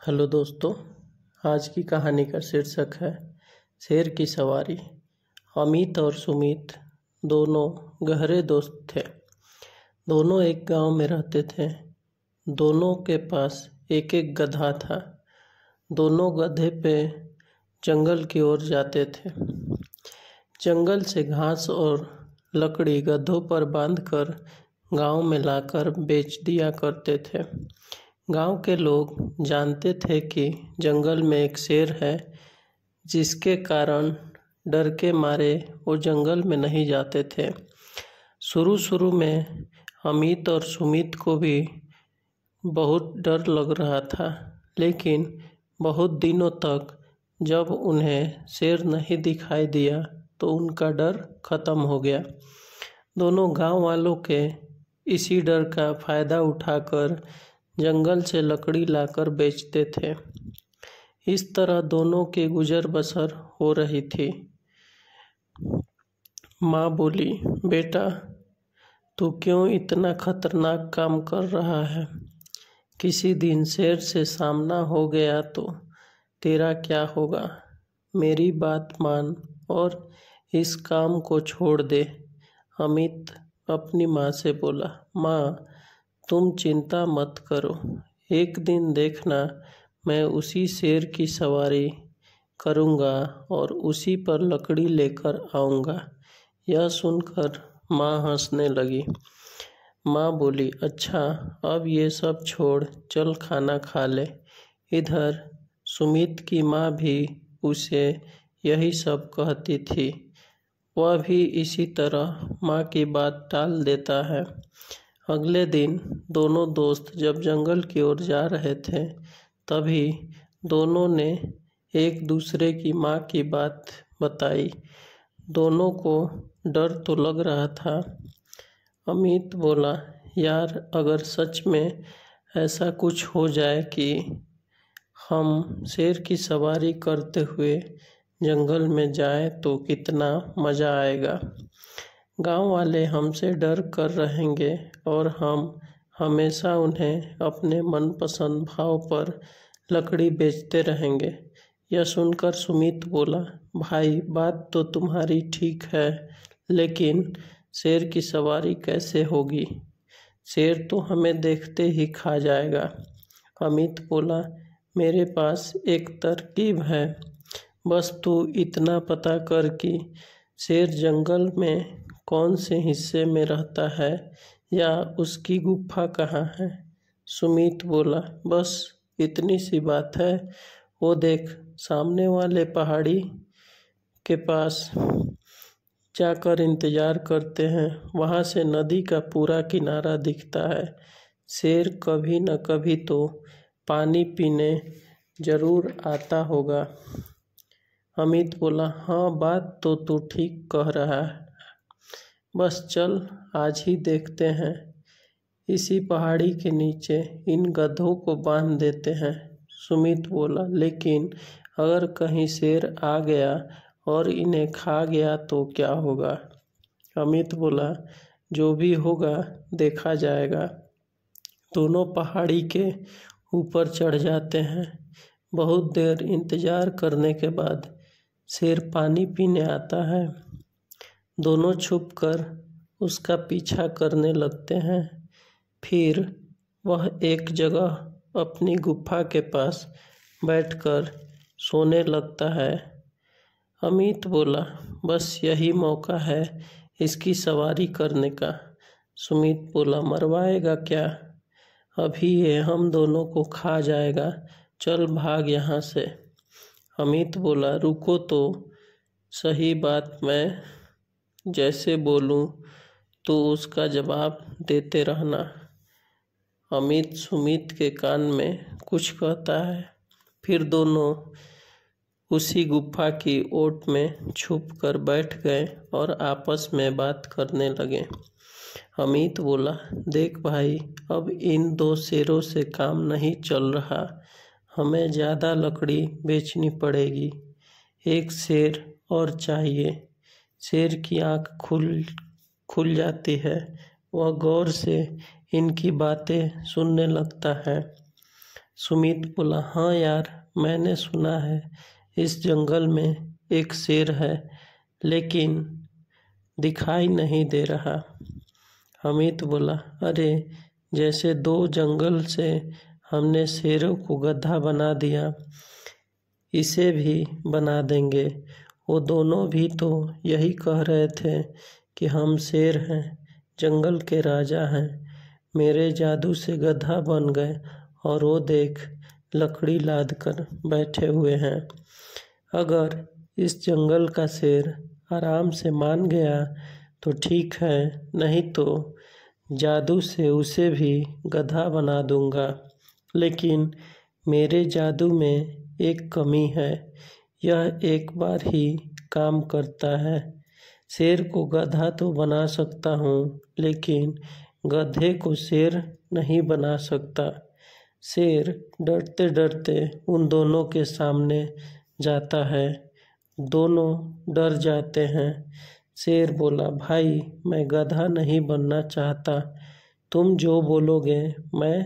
Hello दोस्तों। आज की कहानी का शीर्षक है शेर की सवारी। अमित और सुमित दोनों गहरे दोस्त थे। दोनों एक गांव में रहते थे। दोनों के पास एक एक गधा था। दोनों गधे पे जंगल की ओर जाते थे। जंगल से घास और लकड़ी गधों पर बांधकर गांव में लाकर बेच दिया करते थे। गांव के लोग जानते थे कि जंगल में एक शेर है, जिसके कारण डर के मारे वो जंगल में नहीं जाते थे। शुरू शुरू में अमित और सुमित को भी बहुत डर लग रहा था, लेकिन बहुत दिनों तक जब उन्हें शेर नहीं दिखाई दिया तो उनका डर खत्म हो गया। दोनों गांव वालों के इसी डर का फायदा उठाकर जंगल से लकड़ी लाकर बेचते थे। इस तरह दोनों की गुजर बसर हो रही थी। माँ बोली, बेटा तू क्यों इतना खतरनाक काम कर रहा है? किसी दिन शेर से सामना हो गया तो तेरा क्या होगा? मेरी बात मान और इस काम को छोड़ दे। अमित अपनी माँ से बोला, माँ तुम चिंता मत करो, एक दिन देखना मैं उसी शेर की सवारी करूँगा और उसी पर लकड़ी लेकर आऊँगा। यह सुनकर माँ हंसने लगी। माँ बोली, अच्छा अब ये सब छोड़, चल खाना खा ले। इधर सुमित की माँ भी उसे यही सब कहती थी। वह भी इसी तरह माँ की बात टाल देता है। अगले दिन दोनों दोस्त जब जंगल की ओर जा रहे थे, तभी दोनों ने एक दूसरे की माँ की बात बताई। दोनों को डर तो लग रहा था। अमित बोला, यार अगर सच में ऐसा कुछ हो जाए कि हम शेर की सवारी करते हुए जंगल में जाएं तो कितना मज़ा आएगा। गांव वाले हमसे डर कर रहेंगे और हम हमेशा उन्हें अपने मनपसंद भाव पर लकड़ी बेचते रहेंगे। यह सुनकर सुमित बोला, भाई बात तो तुम्हारी ठीक है, लेकिन शेर की सवारी कैसे होगी? शेर तो हमें देखते ही खा जाएगा। अमित बोला, मेरे पास एक तरकीब है। बस तू इतना पता कर कि शेर जंगल में कौन से हिस्से में रहता है या उसकी गुफा कहाँ है। सुमित बोला, बस इतनी सी बात है। वो देख, सामने वाले पहाड़ी के पास जाकर इंतजार करते हैं। वहाँ से नदी का पूरा किनारा दिखता है। शेर कभी न कभी तो पानी पीने जरूर आता होगा। अमित बोला, हाँ बात तो तू ठीक कह रहा है। बस चल आज ही देखते हैं। इसी पहाड़ी के नीचे इन गधों को बांध देते हैं। सुमित बोला, लेकिन अगर कहीं शेर आ गया और इन्हें खा गया तो क्या होगा? अमित बोला, जो भी होगा देखा जाएगा। दोनों पहाड़ी के ऊपर चढ़ जाते हैं। बहुत देर इंतजार करने के बाद शेर पानी पीने आता है। दोनों छुपकर उसका पीछा करने लगते हैं। फिर वह एक जगह अपनी गुफा के पास बैठकर सोने लगता है। अमित बोला, बस यही मौका है इसकी सवारी करने का। सुमित बोला, मरवाएगा क्या? अभी ये हम दोनों को खा जाएगा। चल भाग यहाँ से। अमित बोला, रुको तो सही, बात मैं जैसे बोलूं तो उसका जवाब देते रहना। अमित सुमित के कान में कुछ कहता है। फिर दोनों उसी गुफा की ओट में छुप कर बैठ गए और आपस में बात करने लगे। अमित बोला, देख भाई, अब इन दो शेरों से काम नहीं चल रहा। हमें ज़्यादा लकड़ी बेचनी पड़ेगी। एक शेर और चाहिए। शेर की आँख खुल जाती है। वह गौर से इनकी बातें सुनने लगता है। सुमित बोला, हाँ यार, मैंने सुना है इस जंगल में एक शेर है, लेकिन दिखाई नहीं दे रहा। अमित बोला, अरे जैसे 2 जंगल से हमने शेरों को गधा बना दिया, इसे भी बना देंगे। वो दोनों भी तो यही कह रहे थे कि हम शेर हैं, जंगल के राजा हैं। मेरे जादू से गधा बन गए और वो देख लकड़ी लाद कर बैठे हुए हैं। अगर इस जंगल का शेर आराम से मान गया तो ठीक है, नहीं तो जादू से उसे भी गधा बना दूंगा। लेकिन मेरे जादू में एक कमी है, यह एक बार ही काम करता है। शेर को गधा तो बना सकता हूँ, लेकिन गधे को शेर नहीं बना सकता। शेर डरते डरते उन दोनों के सामने जाता है। दोनों डर जाते हैं। शेर बोला, भाई मैं गधा नहीं बनना चाहता, तुम जो बोलोगे मैं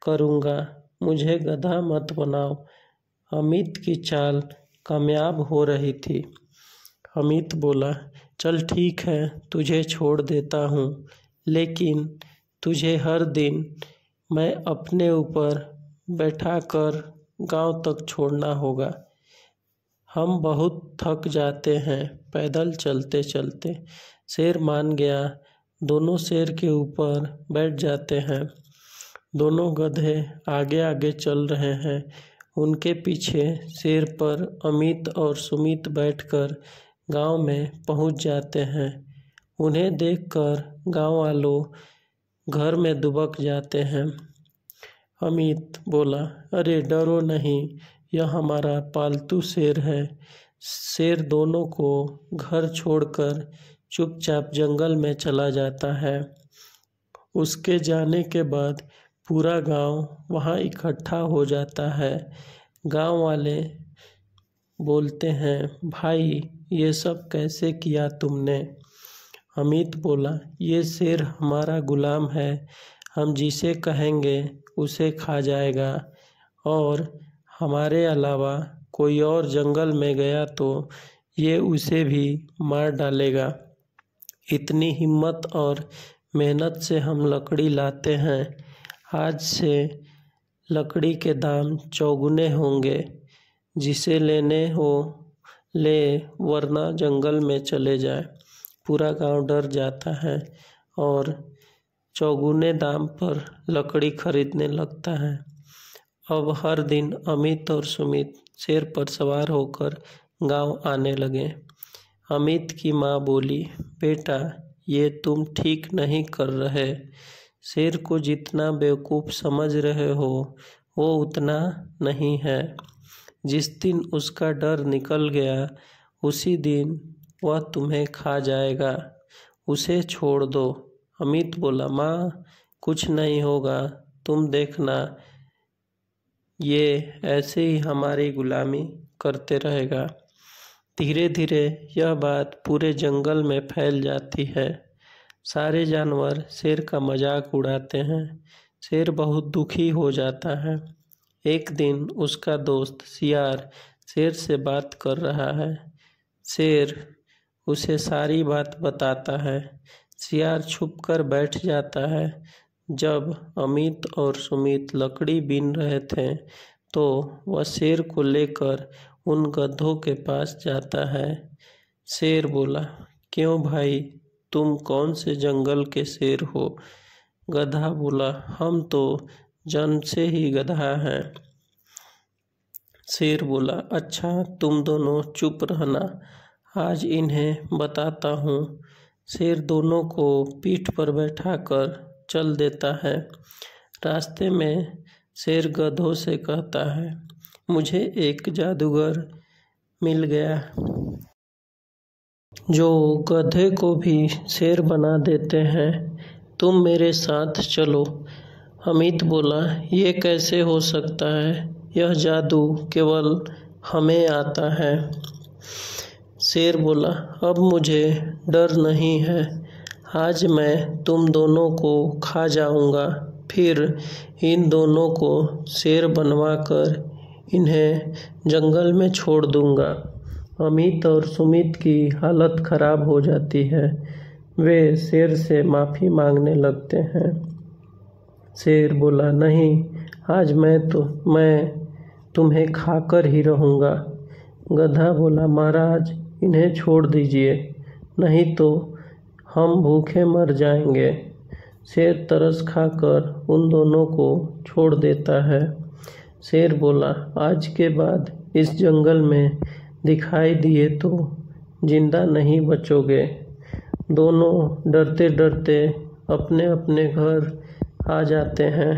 करूँगा, मुझे गधा मत बनाओ। अमित की चाल कामयाब हो रही थी। अमित बोला, चल ठीक है, तुझे छोड़ देता हूँ, लेकिन तुझे हर दिन मैं अपने ऊपर बैठाकर गांव तक छोड़ना होगा। हम बहुत थक जाते हैं पैदल चलते चलते। शेर मान गया। दोनों शेर के ऊपर बैठ जाते हैं। दोनों गधे आगे आगे चल रहे हैं। उनके पीछे शेर पर अमित और सुमित बैठकर गांव में पहुंच जाते हैं। उन्हें देखकर गांव वालों घर में दुबक जाते हैं। अमित बोला, अरे डरो नहीं, यह हमारा पालतू शेर है। शेर दोनों को घर छोड़कर चुपचाप जंगल में चला जाता है। उसके जाने के बाद पूरा गांव वहां इकट्ठा हो जाता है। गांव वाले बोलते हैं, भाई ये सब कैसे किया तुमने? अमित बोला, ये शेर हमारा गुलाम है, हम जिसे कहेंगे उसे खा जाएगा, और हमारे अलावा कोई और जंगल में गया तो ये उसे भी मार डालेगा। इतनी हिम्मत और मेहनत से हम लकड़ी लाते हैं। आज से लकड़ी के दाम चौगुने होंगे। जिसे लेने हो ले, वरना जंगल में चले जाए। पूरा गांव डर जाता है और चौगुने दाम पर लकड़ी खरीदने लगता है। अब हर दिन अमित और सुमित शेर पर सवार होकर गांव आने लगे। अमित की माँ बोली, बेटा ये तुम ठीक नहीं कर रहे। शेर को जितना बेवकूफ़ समझ रहे हो वो उतना नहीं है। जिस दिन उसका डर निकल गया उसी दिन वह तुम्हें खा जाएगा। उसे छोड़ दो। अमित बोला, माँ कुछ नहीं होगा, तुम देखना, ये ऐसे ही हमारी गुलामी करते रहेगा। धीरे धीरे यह बात पूरे जंगल में फैल जाती है। सारे जानवर शेर का मजाक उड़ाते हैं। शेर बहुत दुखी हो जाता है। एक दिन उसका दोस्त सियार शेर से बात कर रहा है। शेर उसे सारी बात बताता है। सियार छुपकर बैठ जाता है। जब अमित और सुमित लकड़ी बीन रहे थे तो वह शेर को लेकर उन गधों के पास जाता है। शेर बोला, क्यों भाई, तुम कौन से जंगल के शेर हो? गधा बोला, हम तो जन्म से ही गधा हैं। शेर बोला, अच्छा तुम दोनों चुप रहना, आज इन्हें बताता हूँ। शेर दोनों को पीठ पर बैठाकर चल देता है। रास्ते में शेर गधों से कहता है, मुझे एक जादूगर मिल गया जो गधे को भी शेर बना देते हैं, तुम मेरे साथ चलो। अमित बोला, ये कैसे हो सकता है, यह जादू केवल हमें आता है। शेर बोला, अब मुझे डर नहीं है, आज मैं तुम दोनों को खा जाऊंगा। फिर इन दोनों को शेर बनवाकर इन्हें जंगल में छोड़ दूंगा। अमित और सुमित की हालत खराब हो जाती है। वे शेर से माफ़ी मांगने लगते हैं। शेर बोला, नहीं, आज मैं तुम्हें खाकर ही रहूँगा। गधा बोला, महाराज इन्हें छोड़ दीजिए, नहीं तो हम भूखे मर जाएंगे। शेर तरस खाकर उन दोनों को छोड़ देता है। शेर बोला, आज के बाद इस जंगल में दिखाई दिए तो जिंदा नहीं बचोगे। दोनों डरते डरते अपने अपने घर आ जाते हैं।